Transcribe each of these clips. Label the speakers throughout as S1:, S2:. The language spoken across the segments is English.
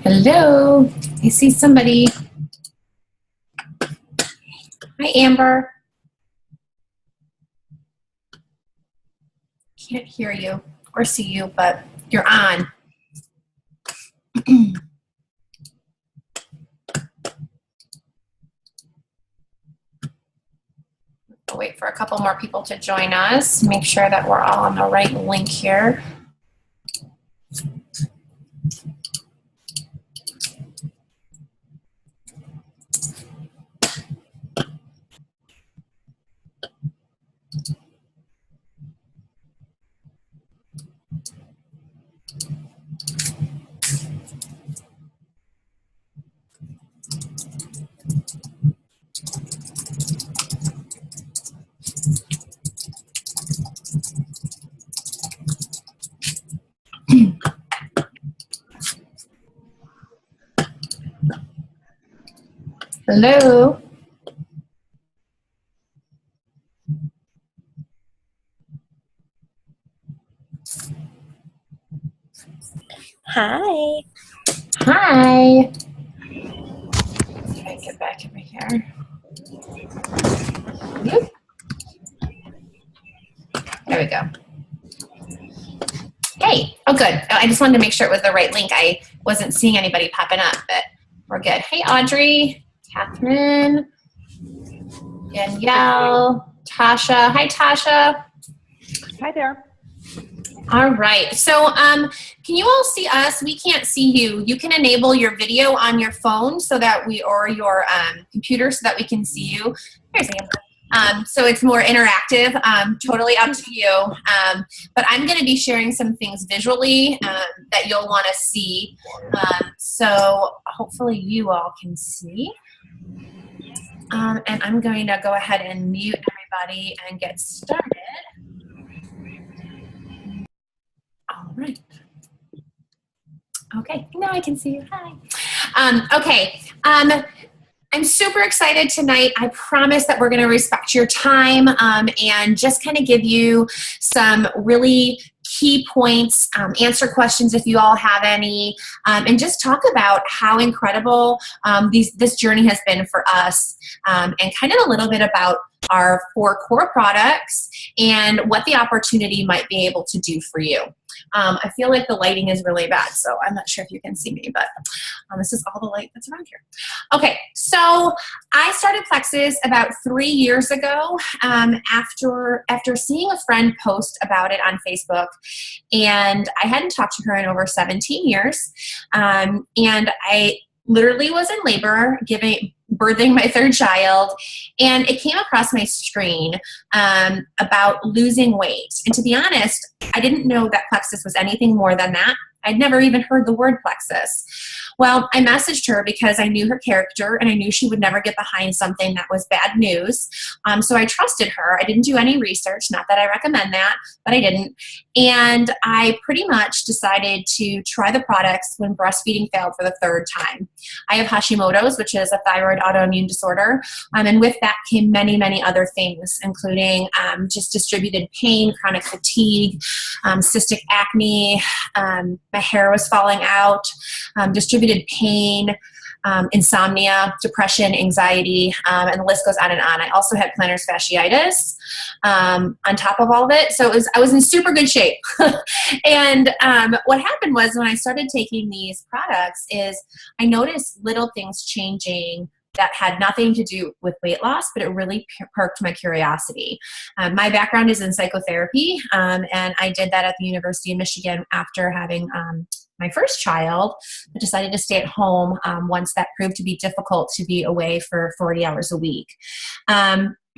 S1: Hello, I see somebody. Hi, Amber. Can't hear you or see you, but you're on. We'll wait for a couple more people to join us. Make sure that we're all on the right link here. Hello.
S2: Hi.
S1: Hi. Try and get back over here. There we go. Hey. Oh, good. I just wanted to make sure it was the right link. I wasn't seeing anybody popping up, but we're good. Hey, Audrey, Catherine, Danielle, Tasha. Hi, Tasha.
S3: Hi there.
S1: All right. So can you all see us? We can't see you. You can enable your video on your phone so that or your computer so that we can see you. Here's Amber. So it's more interactive, totally up to you. But I'm going to be sharing some things visually that you'll want to see. So hopefully you all can see. And I'm going to go ahead and mute everybody and get started. All right. Okay, now I can see you. Hi. Okay. I'm super excited tonight. I promise that we're going to respect your time and just kind of give you some really key points, answer questions if you all have any, and just talk about how incredible this journey has been for us, and kind of a little bit about our 4 core products and what the opportunity might be able to do for you. I feel like the lighting is really bad, so I'm not sure if you can see me, but this is all the light that's around here. Okay, so I started Plexus about 3 years ago after seeing a friend post about it on Facebook, and I hadn't talked to her in over 17 years, and I literally was in labor, birthing my 3rd child, and it came across my screen about losing weight. And to be honest, I didn't know that Plexus was anything more than that. I'd never even heard the word Plexus. Well, I messaged her because I knew her character and I knew she would never get behind something that was bad news. So I trusted her. I didn't do any research, not that I recommend that, but I didn't. And I pretty much decided to try the products when breastfeeding failed for the 3rd time. I have Hashimoto's, which is a thyroid autoimmune disorder. And with that came many, many other things, including just distributed pain, chronic fatigue, cystic acne, my hair was falling out, distributed pain, insomnia, depression, anxiety, and the list goes on and on. I also had plantar fasciitis on top of all of it. So I was in super good shape. And what happened was when I started taking these products is I noticed little things changing that had nothing to do with weight loss, but it really perked my curiosity. My background is in psychotherapy, and I did that at the University of Michigan after having my 1st child. I decided to stay at home once that proved to be difficult to be away for 40 hours a week.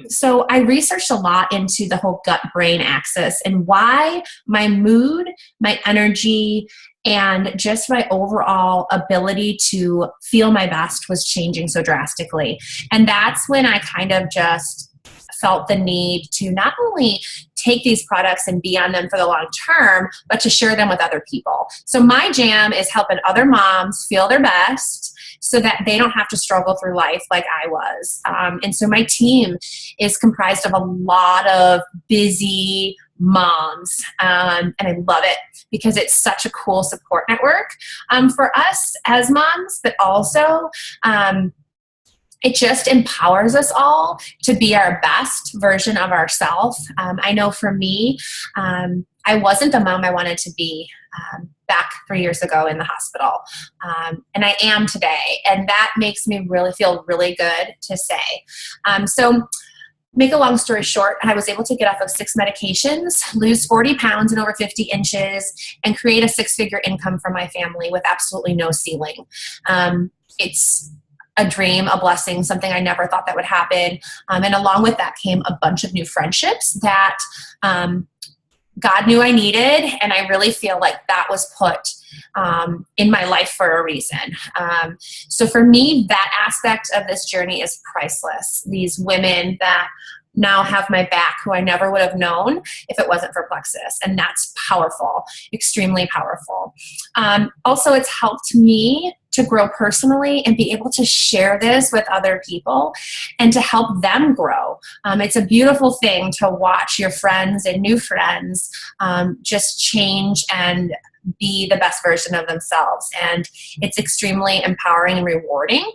S1: So I researched a lot into the whole gut-brain axis and why my mood, my energy, and just my overall ability to feel my best was changing so drastically. And that's when I kind of just felt the need to not only take these products and be on them for the long term, but to share them with other people. So my jam is helping other moms feel their best so that they don't have to struggle through life like I was. And so my team is comprised of a lot of busy moms. And I love it because it's such a cool support network for us as moms, but also it just empowers us all to be our best version of ourselves. I know for me, I wasn't the mom I wanted to be back 3 years ago in the hospital. And I am today. And that makes me really feel really good to say. So make a long story short, I was able to get off of 6 medications, lose 40 pounds and over 50 inches, and create a 6-figure income for my family with absolutely no ceiling. It's a dream, a blessing, something I never thought that would happen. And along with that came a bunch of new friendships that God knew I needed, and I really feel like that was put in my life for a reason. So for me, that aspect of this journey is priceless. These women that now have my back who I never would have known if it wasn't for Plexus. And that's powerful, extremely powerful. Also, it's helped me to grow personally and be able to share this with other people and to help them grow. It's a beautiful thing to watch your friends and new friends just change and be the best version of themselves. And it's extremely empowering and rewarding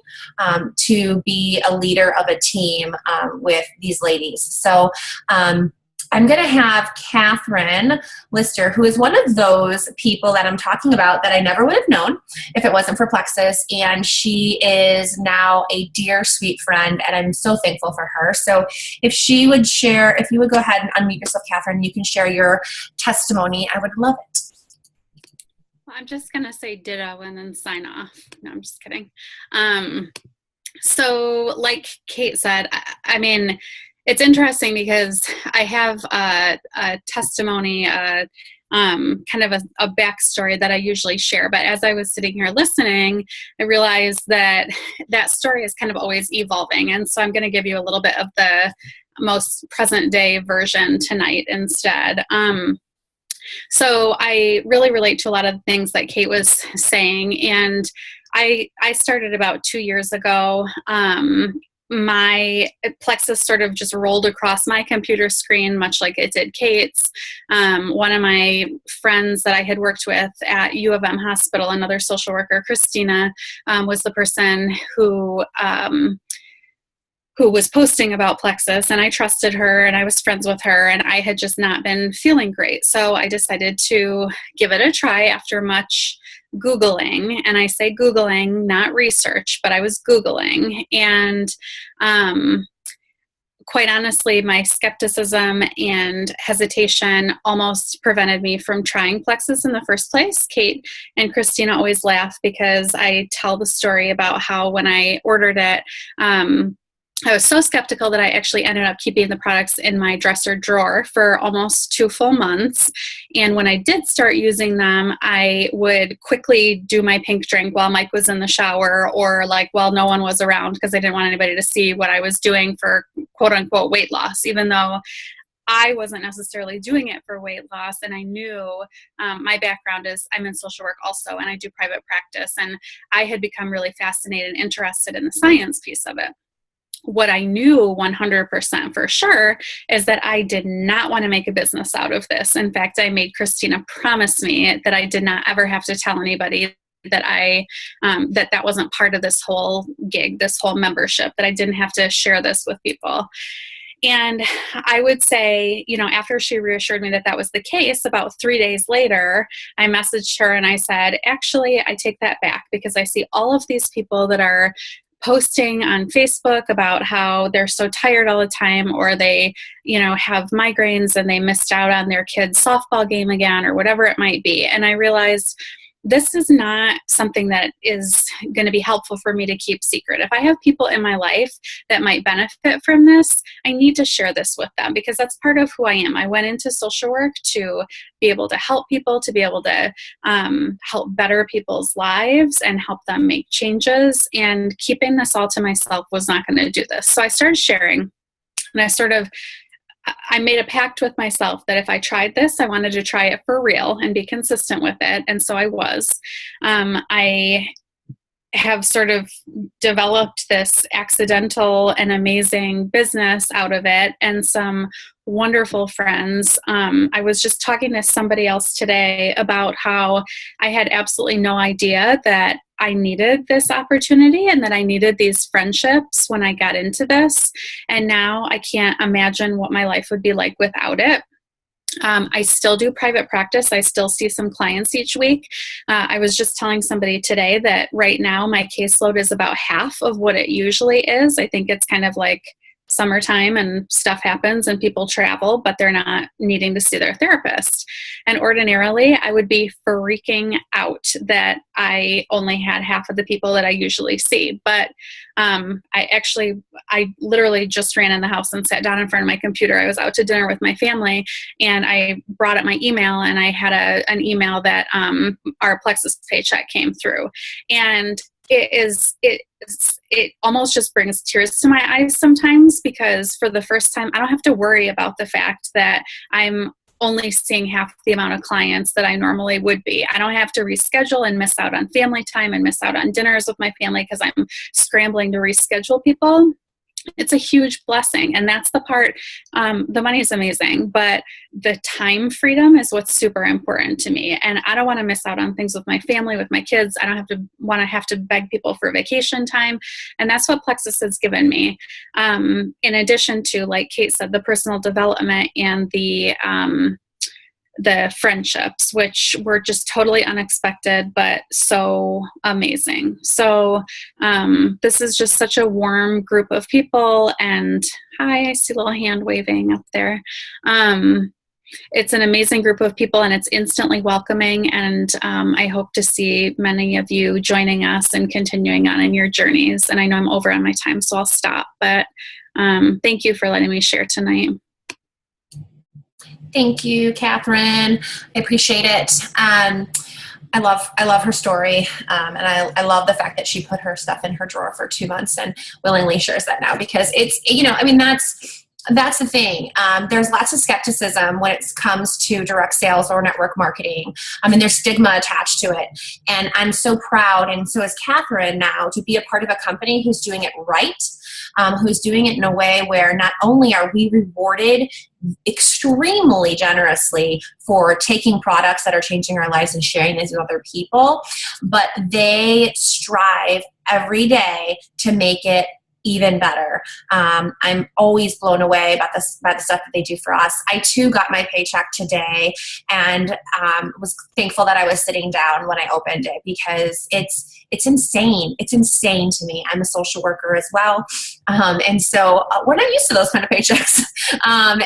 S1: to be a leader of a team with these ladies. So I'm going to have Catherine Lister, who is one of those people that I'm talking about that I never would have known if it wasn't for Plexus. And she is now a dear, sweet friend, and I'm so thankful for her. So if she would share, if you would go ahead and unmute yourself, Catherine, you can share your testimony. I would love it.
S2: I'm just going to say ditto and then sign off. No, I'm just kidding. So like Kate said, I mean, it's interesting because I have a testimony, kind of a backstory that I usually share. But as I was sitting here listening, I realized that that story is kind of always evolving. And so I'm going to give you a little bit of the most present day version tonight instead. So I really relate to a lot of the things that Kate was saying. And I started about 2 years ago. My Plexus sort of just rolled across my computer screen, much like it did Kate's. One of my friends that I had worked with at U of M Hospital, another social worker, Christina, was the person who was posting about Plexus, and I trusted her and I was friends with her, and I had just not been feeling great. So I decided to give it a try after much Googling, and I say Googling, not research, but I was Googling. And quite honestly, my skepticism and hesitation almost prevented me from trying Plexus in the first place. Kate and Christina always laugh because I tell the story about how when I ordered it, I was so skeptical that I actually ended up keeping the products in my dresser drawer for almost 2 full months. And when I did start using them, I would quickly do my pink drink while Mike was in the shower, or like while no one was around, because I didn't want anybody to see what I was doing for quote unquote weight loss, even though I wasn't necessarily doing it for weight loss. And I knew my background is I'm in social work also, and I do private practice. And I had become really fascinated and interested in the science piece of it. What I knew 100% for sure is that I did not want to make a business out of this. In fact, I made Christina promise me that I did not ever have to tell anybody that that wasn't part of this whole gig, this whole membership, that I didn't have to share this with people. And I would say, after she reassured me that that was the case, about 3 days later, I messaged her and I said, actually, I take that back, because I see all of these people that are posting on Facebook about how they're so tired all the time, or they, have migraines and they missed out on their kid's softball game again, or whatever it might be. And I realized this is not something that is going to be helpful for me to keep secret. If I have people in my life that might benefit from this, I need to share this with them, because that's part of who I am. I went into social work to be able to help people, to be able to help better people's lives and help them make changes. And keeping this all to myself was not going to do this. So I started sharing, and I made a pact with myself that if I tried this, I wanted to try it for real and be consistent with it. And so I was. I have sort of developed this accidental and amazing business out of it, and some wonderful friends. I was just talking to somebody else today about how I had absolutely no idea that I needed this opportunity and that I needed these friendships when I got into this. And now I can't imagine what my life would be like without it. I still do private practice. I still see some clients each week. I was just telling somebody today that right now my caseload is about half of what it usually is. I think it's kind of like summertime and stuff happens and people travel, but they're not needing to see their therapist. And ordinarily, I would be freaking out that I only had half of the people that I usually see. But I literally just ran in the house and sat down in front of my computer. I was out to dinner with my family and I brought up my email and I had an email that our Plexus paycheck came through. And it almost just brings tears to my eyes sometimes, because for the first time, I don't have to worry about the fact that I'm only seeing half the amount of clients that I normally would be. I don't have to reschedule and miss out on family time and miss out on dinners with my family because I'm scrambling to reschedule people. It's a huge blessing. And that's the part, the money is amazing, but the time freedom is what's super important to me. And I don't want to miss out on things with my family, with my kids. I don't have to beg people for vacation time. And that's what Plexus has given me. In addition to, like Kate said, the personal development and the friendships, which were just totally unexpected, but so amazing. So this is just such a warm group of people. And hi, I see a little hand waving up there. It's an amazing group of people and it's instantly welcoming. And I hope to see many of you joining us and continuing on in your journeys. And I know I'm over on my time, so I'll stop. But thank you for letting me share tonight.
S1: Thank you, Catherine. I appreciate it. I love her story, and I love the fact that she put her stuff in her drawer for 2 months and willingly shares that now, because it's, that's the thing. There's lots of skepticism when it comes to direct sales or network marketing. There's stigma attached to it. And I'm so proud, and so is Catherine now, to be a part of a company who's doing it right, who's doing it in a way where not only are we rewarded extremely generously for taking products that are changing our lives and sharing these with other people, but they strive every day to make it even better. I'm always blown away about the stuff that they do for us. I too got my paycheck today and was thankful that I was sitting down when I opened it, because it's insane. It's insane to me. I'm a social worker as well. And so we're not used to those kind of paychecks.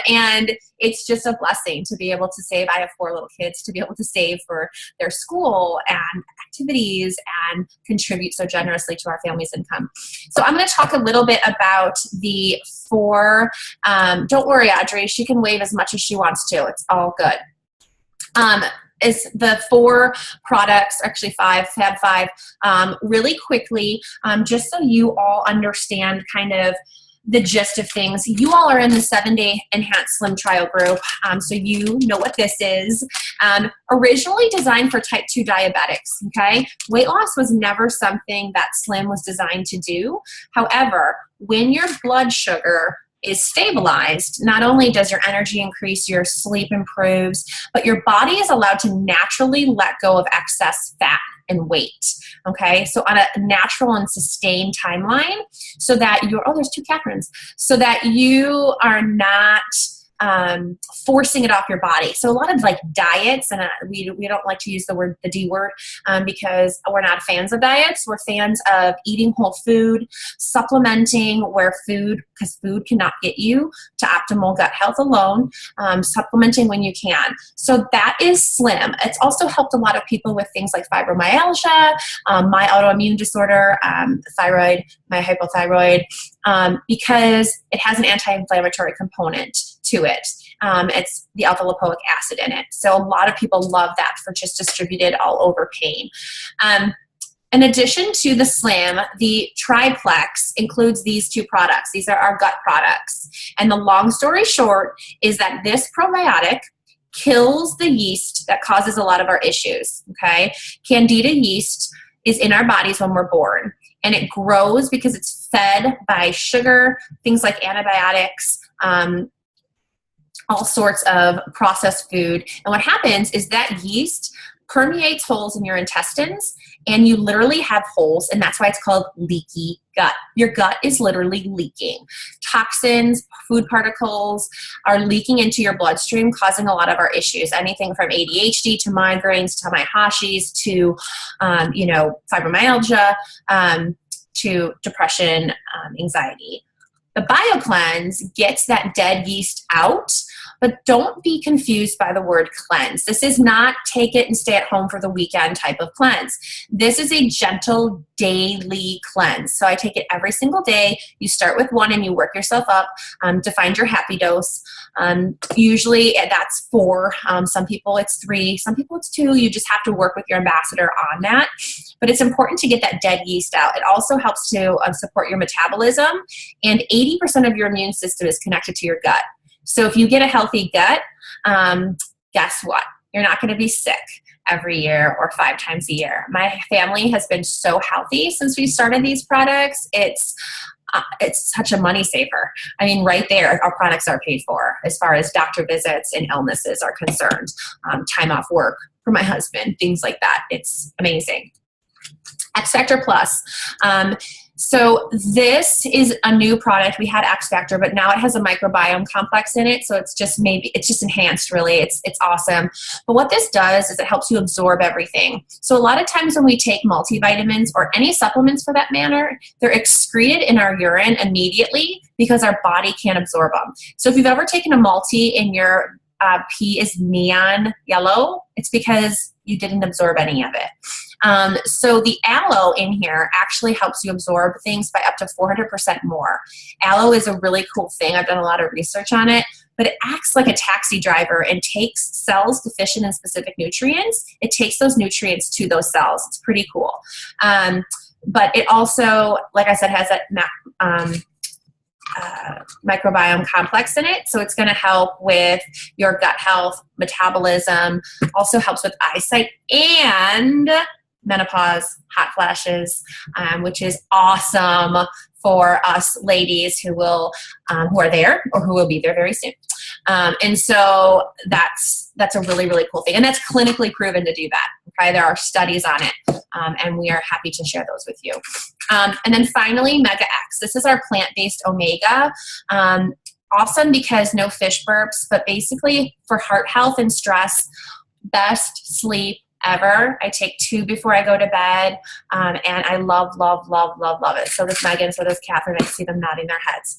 S1: And it's just a blessing to be able to save. I have 4 little kids, to be able to save for their school and activities and contribute so generously to our family's income. So I'm going to talk a little bit about the 4, don't worry, Audrey, she can wave as much as she wants to. It's all good. Is the 4 products, actually 5, Fab 5, really quickly, just so you all understand kind of the gist of things. You all are in the 7-day Enhanced Slim trial group, so you know what this is. Originally designed for type 2 diabetics, okay? Weight loss was never something that Slim was designed to do. However, when your blood sugar is stabilized, not only does your energy increase, your sleep improves, but your body is allowed to naturally let go of excess fat and weight, okay? So on a natural and sustained timeline, so that there's 2 Catherines, so that you are not forcing it off your body. So a lot of like diets, and we don't like to use the D word because we're not fans of diets. We're fans of eating whole food, supplementing because food cannot get you to optimal gut health alone, supplementing when you can. So that is Slim. It's also helped a lot of people with things like fibromyalgia, my autoimmune disorder, thyroid, my hypothyroid, because it has an anti-inflammatory component to it. It's the alpha lipoic acid in it. So a lot of people love that for just distributed all over pain. In addition to the Slim, the Triplex includes these 2 products. These are our gut products. And the long story short is that this probiotic kills the yeast that causes a lot of our issues, okay? Candida yeast is in our bodies when we're born, and it grows because it's fed by sugar, things like antibiotics, all sorts of processed food. And what happens is that yeast permeates holes in your intestines, and you literally have holes, and that's why it's called leaky gut. Your gut is literally leaking. Toxins, food particles are leaking into your bloodstream, causing a lot of our issues, anything from ADHD to migraines to my Hashis to, fibromyalgia, to depression, anxiety. The BioCleanse gets that dead yeast out, but don't be confused by the word cleanse. This is not take it and stay at home for the weekend type of cleanse. This is a gentle daily cleanse. So I take it every single day. You start with one and you work yourself up to find your happy dose. Usually that's 4. Some people it's 3. Some people it's 2. You just have to work with your ambassador on that. But it's important to get that dead yeast out. It also helps to support your metabolism, and 80% of your immune system is connected to your gut. So if you get a healthy gut, guess what? You're not going to be sick every year or 5 times a year. My family has been so healthy since we started these products. It's such a money saver. I mean, right there, our products are paid for as far as doctor visits and illnesses are concerned, time off work for my husband, things like that. It's amazing. X Factor Plus. So this is a new product. We had X Factor, but now it has a microbiome complex in it. So it's just enhanced really. It's awesome. But what this does is it helps you absorb everything. So a lot of times when we take multivitamins or any supplements for that matter, they're excreted in our urine immediately because our body can't absorb them. So if you've ever taken a multi and your pee is neon yellow, it's because you didn't absorb any of it. So the aloe in here actually helps you absorb things by up to 400% more. Aloe is a really cool thing. I've done a lot of research on it, but it acts like a taxi driver and takes cells deficient in specific nutrients. It takes those nutrients to those cells. It's pretty cool. But it also, like I said, has that microbiome complex in it. So it's going to help with your gut health, metabolism, also helps with eyesight and menopause, hot flashes, which is awesome for us ladies who are there or who will be there very soon. And so that's a really, really cool thing. And that's clinically proven to do that. Okay, there are studies on it, and we are happy to share those with you. And then finally, Mega X. This is our plant-based omega. Awesome because no fish burps, but basically for heart health and stress, best sleep ever. I take 2 before I go to bed, and I love it. So does Megan, so does Catherine. I see them nodding their heads.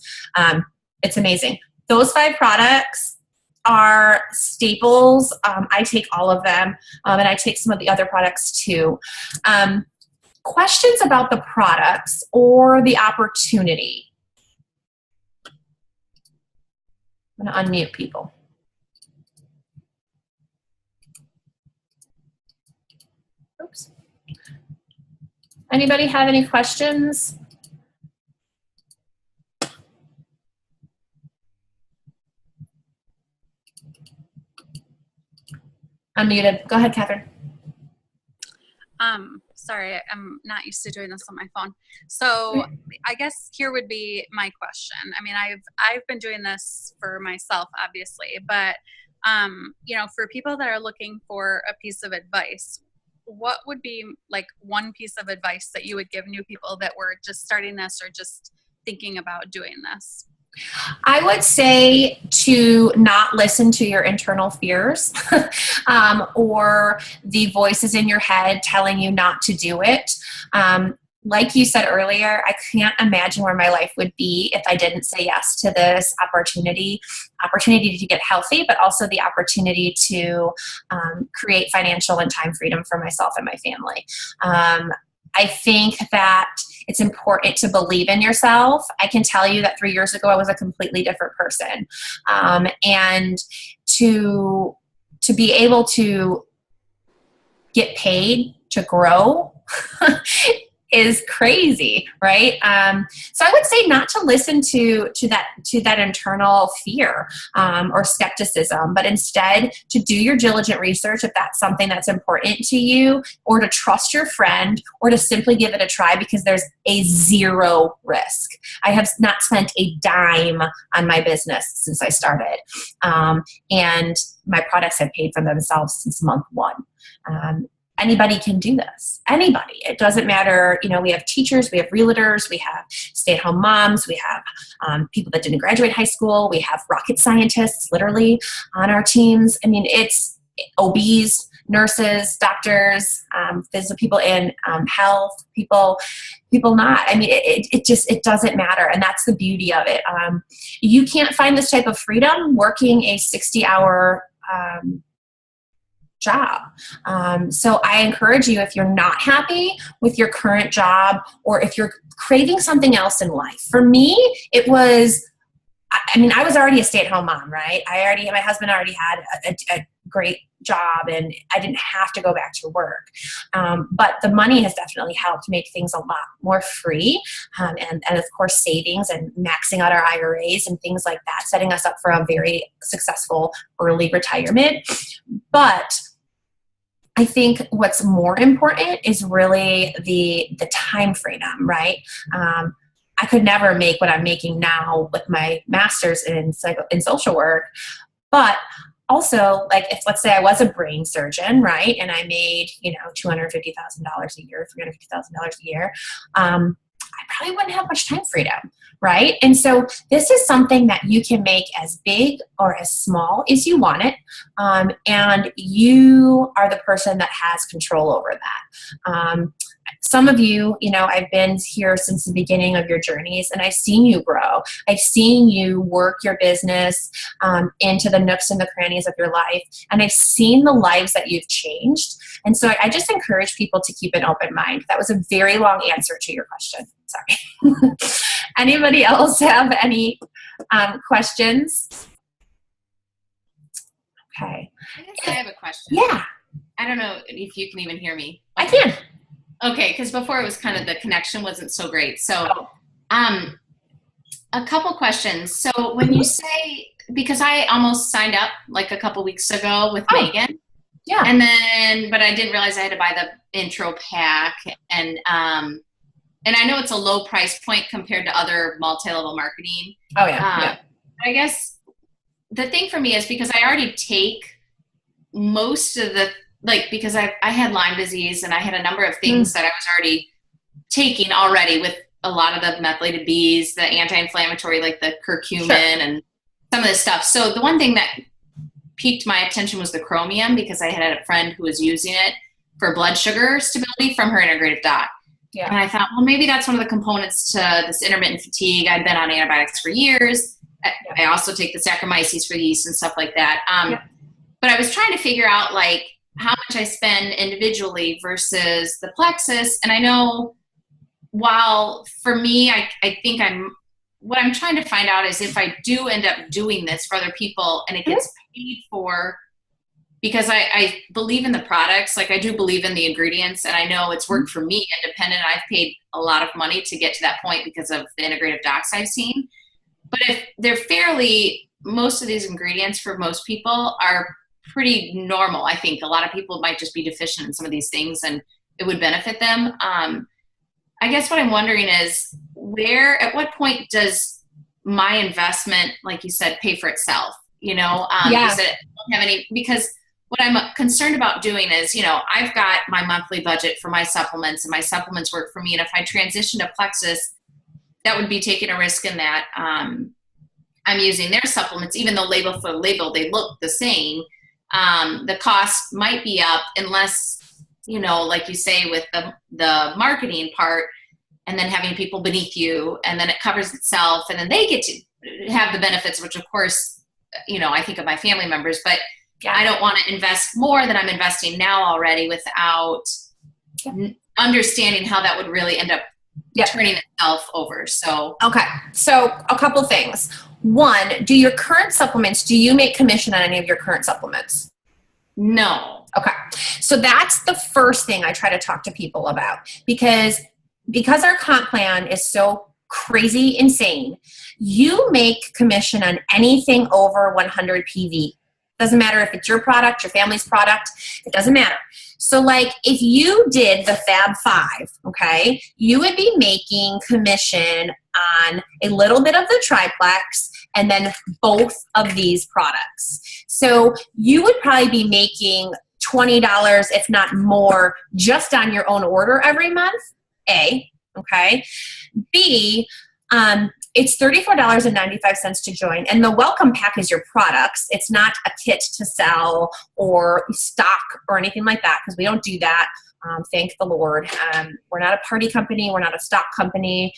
S1: It's amazing. Those 5 products are staples. I take all of them, and I take some of the other products too. Questions about the products or the opportunity? I'm going to unmute people. Oops. Anybody have any questions? Unmuted. Go ahead, Catherine.
S2: Sorry, I'm not used to doing this on my phone. So I guess here would be my question. I mean, I've been doing this for myself, obviously, but for people that are looking for a piece of advice, what would be like one piece of advice that you would give new people that were just starting this or just thinking about doing this?
S1: I would say to not listen to your internal fears or the voices in your head telling you not to do it. Like you said earlier, I can't imagine where my life would be if I didn't say yes to this opportunity to get healthy, but also the opportunity to create financial and time freedom for myself and my family. I think that it's important to believe in yourself. I can tell you that 3 years ago, I was a completely different person. And to be able to get paid to grow, is crazy, right? So I would say not to listen to that internal fear or skepticism, but instead to do your diligent research if that's something that's important to you, or to trust your friend, or to simply give it a try, because there's a zero risk. I have not spent a dime on my business since I started, and my products have paid for themselves since month one. Anybody can do this. Anybody. It doesn't matter. We have teachers, we have realtors, we have stay-at-home moms, we have people that didn't graduate high school, we have rocket scientists literally on our teams. I mean, it's OBs, nurses, doctors, physical people in health, people not. I mean, it doesn't matter. And that's the beauty of it. You can't find this type of freedom working a 60-hour job. So I encourage you, if you're not happy with your current job, or if you're craving something else in life. For me, it was, I was already a stay-at-home mom, right? My husband already had a great job, and I didn't have to go back to work. But the money has definitely helped make things a lot more free. And of course, savings and maxing out our IRAs and things like that, setting us up for a very successful early retirement. But I think what's more important is really the time freedom, right? I could never make what I'm making now with my master's in social work. But also, like, if let's say I was a brain surgeon, right, and I made $250,000 a year, $350,000 a year, I probably wouldn't have much time freedom, right? And so this is something that you can make as big or as small as you want it, and you are the person that has control over that. Some of you, I've been here since the beginning of your journeys, and I've seen you grow. I've seen you work your business into the nooks and the crannies of your life, and I've seen the lives that you've changed. And so I just encourage people to keep an open mind. That was a very long answer to your question. Sorry. Anybody else have any questions? Okay.
S3: I guess I have a question.
S1: Yeah.
S3: I don't know if you can even hear me.
S1: I can.
S3: Okay, because before it was kind of the connection wasn't so great. So a couple questions. So when you say, because I almost signed up like a couple weeks ago with Megan.
S1: Yeah.
S3: But I didn't realize I had to buy the intro pack. And I know it's a low price point compared to other multi-level marketing.
S1: Oh, yeah.
S3: I guess the thing for me is, because I already take most of the, because I had Lyme disease, and I had a number of things that I was already taking already with a lot of the methylated Bs, the anti-inflammatory, like the curcumin and some of this stuff. So the one thing that piqued my attention was the chromium, because I had a friend who was using it for blood sugar stability from her integrative doc.
S1: Yeah.
S3: And I thought, well, maybe that's one of the components to this intermittent fatigue. I'd been on antibiotics for years. I also take the Saccharomyces for yeast and stuff like that. But I was trying to figure out how much I spend individually versus the Plexus. And I know, while for me, I think what I'm trying to find out is if I do end up doing this for other people and it gets paid for, because I believe in the products, I do believe in the ingredients, and I know it's worked for me independent. I've paid a lot of money to get to that point because of the integrative docs I've seen. But if they're most of these ingredients for most people are pretty normal. I think a lot of people might just be deficient in some of these things, and it would benefit them. I guess what I'm wondering is, at what point does my investment, like you said, pay for itself? You said I don't have any, because what I'm concerned about doing is, I've got my monthly budget for my supplements, and my supplements work for me. And if I transition to Plexus, that would be taking a risk in that I'm using their supplements, even though label for label, they look the same. The cost might be up, unless, like you say, with the marketing part, and then having people beneath you, and then it covers itself, and then they get to have the benefits, which of course, I think of my family members, but I don't want to invest more than I'm investing now already without understanding how that would really end up turning itself over. So,
S1: okay. So a couple things. One, do your current supplements, do you make commission on any of your current supplements?
S3: No.
S1: Okay. So that's the first thing I try to talk to people about, because because our comp plan is so crazy insane, you make commission on anything over 100 PV. Doesn't matter if it's your product, your family's product, it doesn't matter. So like if you did the Fab Five, okay, you would be making commission on a little bit of the triplex and then both of these products. So you would probably be making $20, if not more, just on your own order every month, A, okay? B, it's $34.95 to join, and the welcome pack is your products. It's not a kit to sell or stock or anything like that, because we don't do that. Thank the Lord. We're not a party company. We're not a stock company.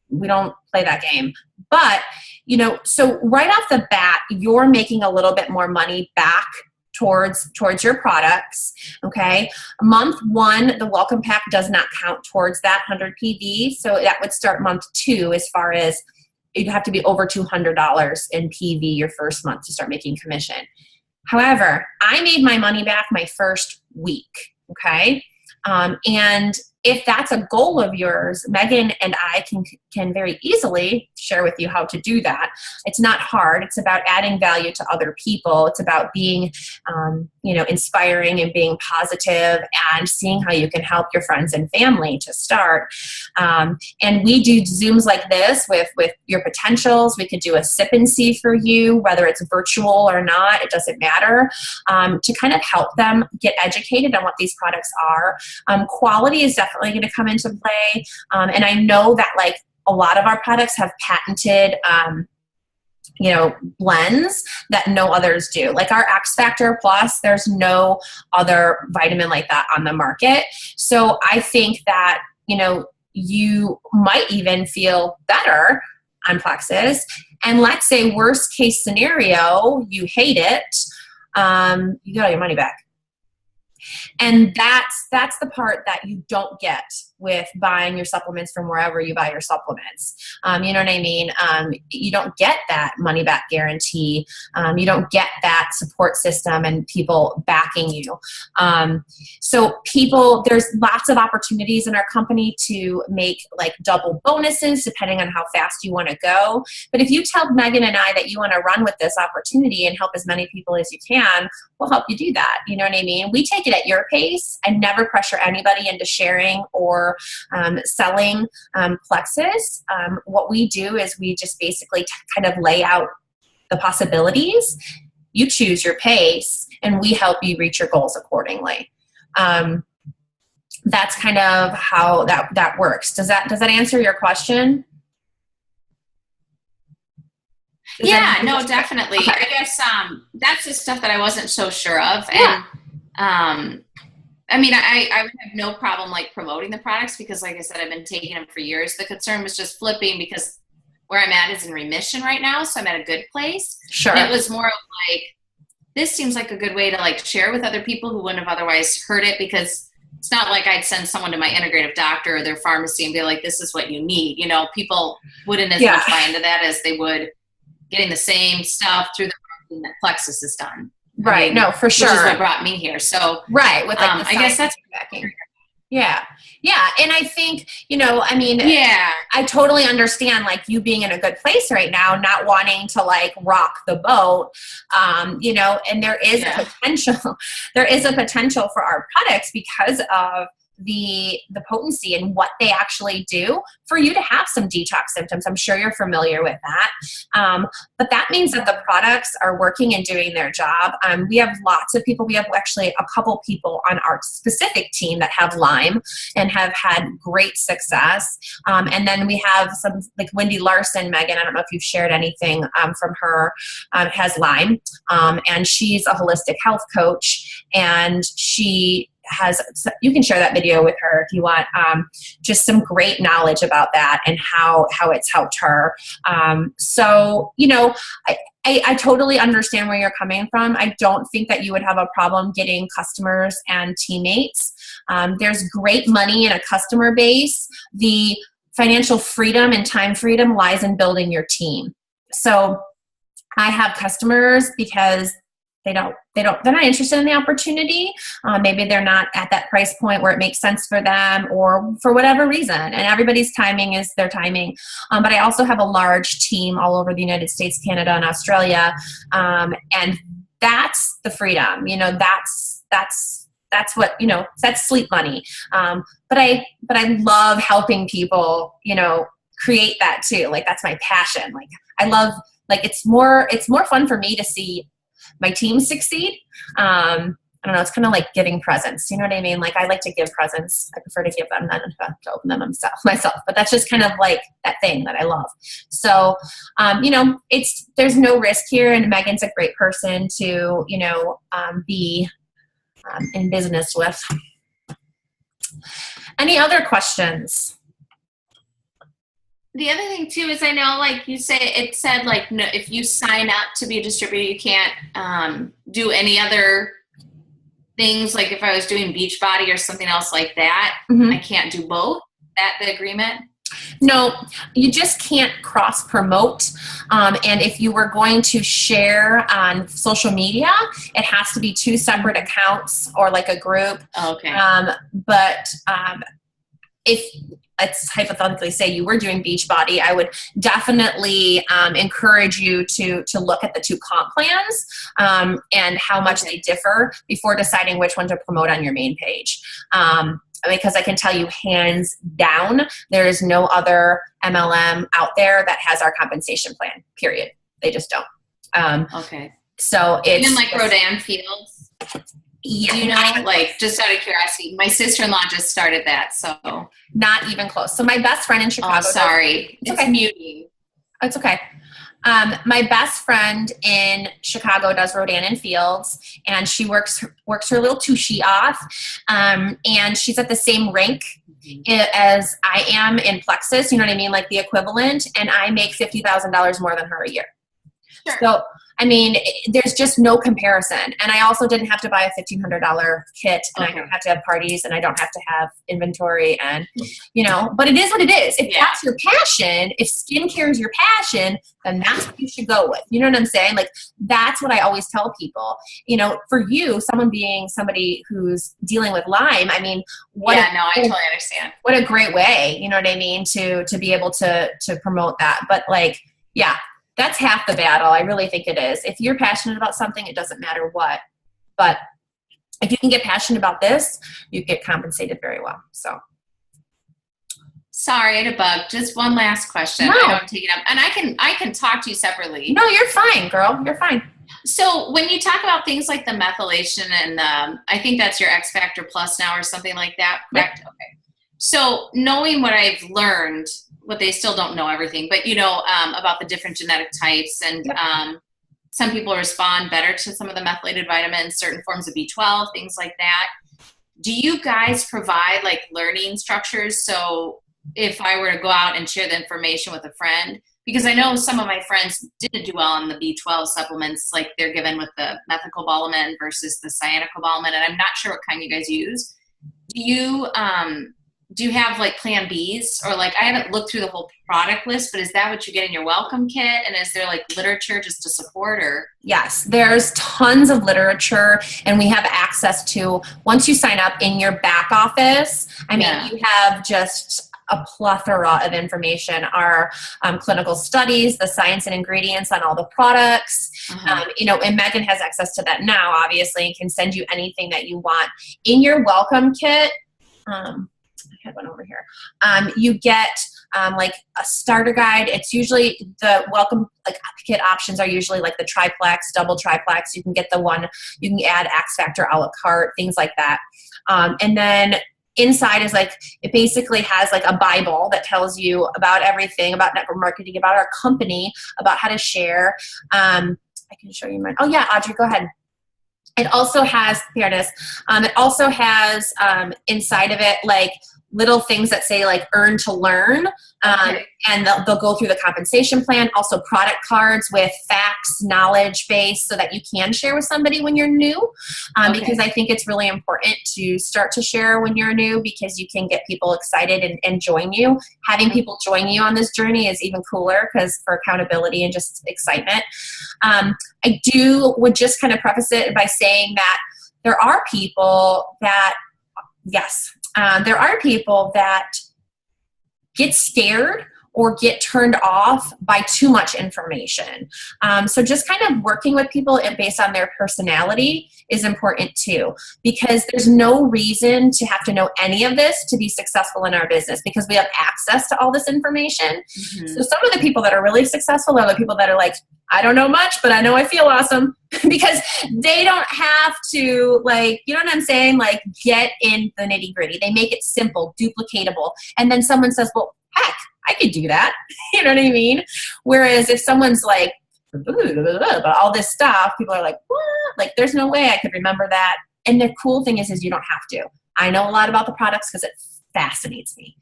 S1: We don't play that game. But, you know, so right off the bat, you're making a little bit more money back towards your products, okay? Month one, the welcome pack does not count towards that 100 PV, so that would start month two as far as you'd have to be over $200 in PV your first month to start making commission. However, I made my money back my first week, okay? And if that's a goal of yours, Megan and I can very easily share with you how to do that. It's not hard. It's about adding value to other people. It's about being, inspiring and being positive and seeing how you can help your friends and family to start. And we do Zooms like this with your potentials. We could do a sip and see for you, whether it's virtual or not, it doesn't matter, to kind of help them get educated on what these products are. Quality is definitely going to come into play. And I know that like a lot of our products have patented, blends that no others do. Like our X Factor Plus, there's no other vitamin like that on the market. So I think that, you might even feel better on Plexus. And let's say worst case scenario, you hate it, you get all your money back. And that's the part that you don't get with buying your supplements from wherever you buy your supplements. You know what I mean? You don't get that money back guarantee. You don't get that support system and people backing you. So there's lots of opportunities in our company to make like double bonuses depending on how fast you want to go. But if you tell Megan and I that you want to run with this opportunity and help as many people as you can, we'll help you do that. You know what I mean? We take it at your pace. I never pressure anybody into sharing or selling Plexus. What we do is we just basically kind of lay out the possibilities. You choose your pace, and we help you reach your goals accordingly. That's kind of how that works. Does that answer your question?
S3: Definitely. Okay. I guess that's the stuff that I wasn't so sure of. And I would have no problem like promoting the products because like I said, I've been taking them for years. The concern was just flipping because where I'm at is in remission right now. So I'm at a good place. Sure. And it was more of like, this seems like a good way to like share with other people who wouldn't have otherwise heard it, because it's not like I'd send someone to my integrative doctor or their pharmacy and be like, this is what you need. People wouldn't as much buy into that as they would getting the same stuff through the marketing that Plexus has done.
S1: Right. No, for sure.
S3: Which is what brought me here. So,
S1: right. With like
S3: I guess that's
S1: backing. Yeah. Yeah. And I think, I totally understand like you being in a good place right now, not wanting to like rock the boat, and there is a potential for our products because of the potency and what they actually do for you to have some detox symptoms. I'm sure you're familiar with that. But that means that the products are working and doing their job. We have lots of people. We have actually a couple people on our specific team that have Lyme and have had great success. And then we have some like Wendy Larson, Megan, I don't know if you've shared anything from her, has Lyme. And she's a holistic health coach, and you can share that video with her if you want, just some great knowledge about that and how it's helped her. So, I totally understand where you're coming from. I don't think that you would have a problem getting customers and teammates. There's great money in a customer base. The financial freedom and time freedom lies in building your team. So I have customers because they're not interested in the opportunity. Maybe they're not at that price point where it makes sense for them, or for whatever reason, and everybody's timing is their timing. But I also have a large team all over the United States, Canada, and Australia. And that's the freedom, that's what, that's sleep money. But I love helping people, create that too. Like, that's my passion. Like, I love, like, it's more fun for me to see my team succeed. I don't know. It's kind of like giving presents. You know what I mean? Like, I like to give presents. I prefer to give them than to open them myself. But that's just kind of like that thing that I love. So, there's no risk here. And Megan's a great person to, be in business with. Any other questions?
S3: The other thing too is, I know, like you say, it said like, no, if you sign up to be a distributor, you can't do any other things. Like if I was doing Beachbody or something else like that, I can't do both. That the agreement?
S1: No, you just can't cross promote. And if you were going to share on social media, it has to be 2 separate accounts or like a group.
S3: Okay.
S1: But if, let's hypothetically say you were doing Beachbody, I would definitely encourage you to look at the 2 comp plans and how much they differ before deciding which one to promote on your main page. Because I can tell you hands down, there is no other MLM out there that has our compensation plan, period. They just don't.
S3: Okay.
S1: So it's...
S3: Even like Rodan Fields?
S1: Yeah.
S3: Do you know, like, just out of curiosity, my sister-in-law just started that, so.
S1: Not even close. So my best friend in Chicago...
S3: Oh, sorry.
S1: It's
S3: okay.
S1: Muting. It's okay. My best friend in Chicago does Rodan and Fields, and she works her little tushy off, and she's at the same rank as I am in Plexus, you know what I mean, like the equivalent, and I make $50,000 more than her a year. Sure. So, I mean, there's just no comparison. And I also didn't have to buy a $1,500 kit, and I don't have to have parties, and I don't have to have inventory, and, but it is what it is. If that's your passion, if skincare is your passion, then that's what you should go with. You know what I'm saying? Like, that's what I always tell people. For you, somebody who's dealing with Lyme, I mean,
S3: I totally understand.
S1: What a great way, you know what I mean, to be able to promote that. But that's half the battle. I really think it is. If you're passionate about something, it doesn't matter what. But if you can get passionate about this, you get compensated very well. So,
S3: sorry, I had a bug. Just one last question.
S1: No.
S3: I don't take it up, and I can talk to you separately.
S1: No, you're fine, girl. You're fine.
S3: So when you talk about things like the methylation, and I think that's your X Factor Plus now or something like that, correct? Yep. Okay. So knowing what I've learned, what they still don't know everything, but about the different genetic types, and some people respond better to some of the methylated vitamins, certain forms of B12, things like that. Do you guys provide like learning structures? So if I were to go out and share the information with a friend, because I know some of my friends didn't do well on the B12 supplements, like they're given with the methylcobalamin versus the cyanocobalamin, and I'm not sure what kind you guys use. Do you have like plan Bs, or like, I haven't looked through the whole product list, but is that what you get in your welcome kit? And is there like literature just to support, or?
S1: Yes, there's tons of literature, and we have access to, once you sign up in your back office, you have just a plethora of information, our clinical studies, the science and ingredients on all the products, and Megan has access to that now, obviously, and can send you anything that you want. In your welcome kit, I had one over here. You get like a starter guide. It's usually the welcome kit options are usually like the triplex, double triplex. You can get the one, you can add X Factor a la carte, things like that. And then inside is like, it basically has like a Bible that tells you about everything, about network marketing, about our company, about how to share. I can show you mine. Oh yeah, Audrey, go ahead. It also has, here it is. It also has inside of it, like little things that say like earn to learn.
S3: Okay.
S1: And they'll go through the compensation plan, also product cards with facts, knowledge base, so that you can share with somebody when you're new. Because I think it's really important to start to share when you're new, because you can get people excited and join you. Having people join you on this journey is even cooler, because for accountability and just excitement. Would just kind of preface it by saying that there are people that, there are people that get scared or get turned off by too much information. So just kind of working with people based on their personality is important too, because there's no reason to have to know any of this to be successful in our business, because we have access to all this information. Mm-hmm. So some of the people that are really successful are the people that are like, I don't know much, but I know I feel awesome, because they don't have to, like, you know what I'm saying? Like, get in the nitty gritty. They make it simple, duplicatable. And then someone says, well, heck, I could do that. You know what I mean? Whereas if someone's like, but all this stuff, people are like, what? Like, there's no way I could remember that. And the cool thing is you don't have to. I know a lot about the products because it fascinates me,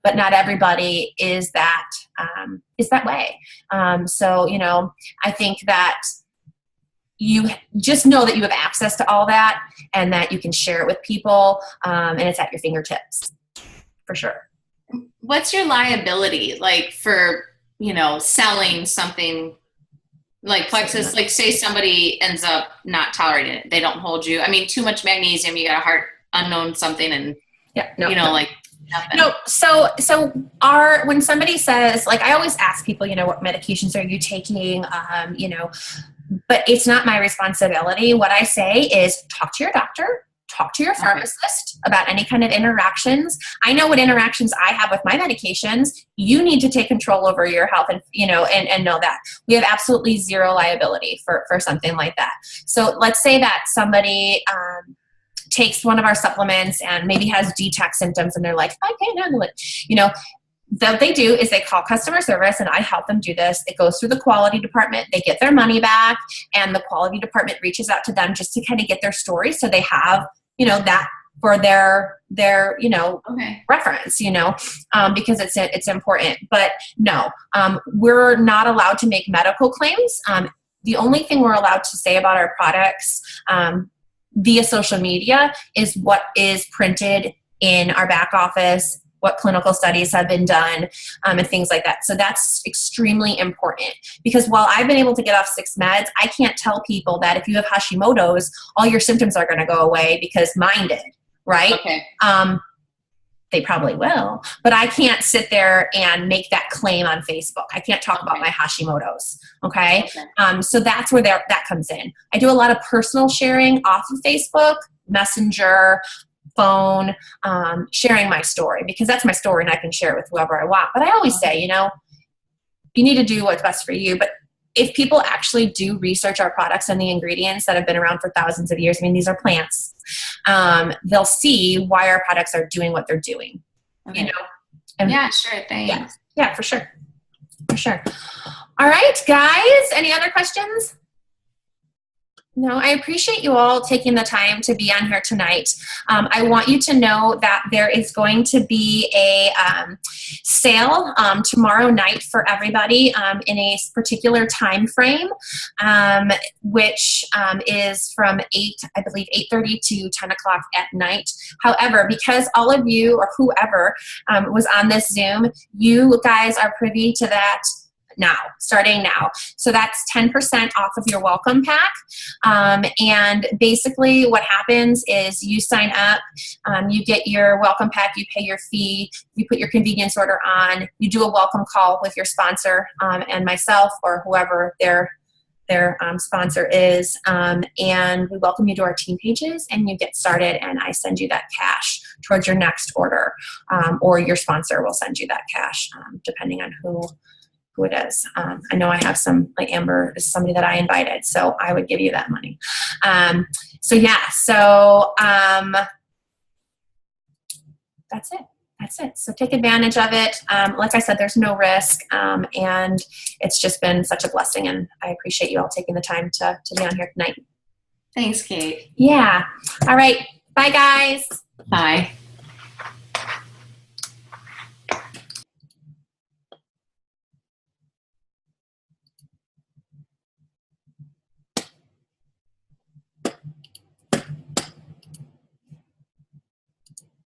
S1: but not everybody is that way. So, you know, I think that you just know that you have access to all that and that you can share it with people, and it's at your fingertips for sure.
S3: What's your liability like for, you know, selling something like Plexus? Like, say somebody ends up not tolerating it, they don't hold you. I mean, too much magnesium, you got a heart unknown something, and like nothing.
S1: No. So when somebody says, like, I always ask people, you know, what medications are you taking? You know, but it's not my responsibility. What I say is talk to your doctor. Talk to your pharmacist about any kind of interactions. I know what interactions I have with my medications. You need to take control over your health, and, you know, and know that we have absolutely zero liability for something like that. So let's say that somebody takes one of our supplements and maybe has detox symptoms, and they're like, I can't handle it. You know, what they do is they call customer service, and I help them do this. It goes through the quality department. They get their money back, and the quality department reaches out to them just to kind of get their story, so they have, you know, that for their you know, reference, you know, because it's important. But no, we're not allowed to make medical claims. The only thing we're allowed to say about our products via social media is what is printed in our back office, what clinical studies have been done, and things like that. So that's extremely important, because while I've been able to get off 6 meds, I can't tell people that if you have Hashimoto's, all your symptoms are going to go away, because mine did, right?
S3: Okay.
S1: They probably will, but I can't sit there and make that claim on Facebook. I can't talk about my Hashimoto's. Okay. So that's where that comes in. I do a lot of personal sharing off of Facebook, Messenger, phone, sharing my story, because that's my story and I can share it with whoever I want. But I always say, you know, you need to do what's best for you. But if people actually do research our products and the ingredients that have been around for thousands of years, I mean, these are plants, they'll see why our products are doing what they're doing, you know? And
S3: yeah, sure. Thanks.
S1: Yeah, for sure. For sure. All right, guys, any other questions? No, I appreciate you all taking the time to be on here tonight. I want you to know that there is going to be a sale tomorrow night for everybody in a particular time frame, which is from 8:30 to 10 o'clock at night. However, because all of you or whoever was on this Zoom, you guys are privy to that starting now. So that's 10% off of your welcome pack. And basically what happens is you sign up, you get your welcome pack, you pay your fee, you put your convenience order on, you do a welcome call with your sponsor and myself or whoever their sponsor is, and we welcome you to our team pages, and you get started, and I send you that cash towards your next order, or your sponsor will send you that cash, depending on who it is. I know I have some, like Amber is somebody that I invited, so I would give you that money. That's it. So take advantage of it. Like I said, there's no risk, and it's just been such a blessing, and I appreciate you all taking the time to be on here tonight.
S3: Thanks, Kate.
S1: Yeah. All right. Bye, guys.
S3: Bye.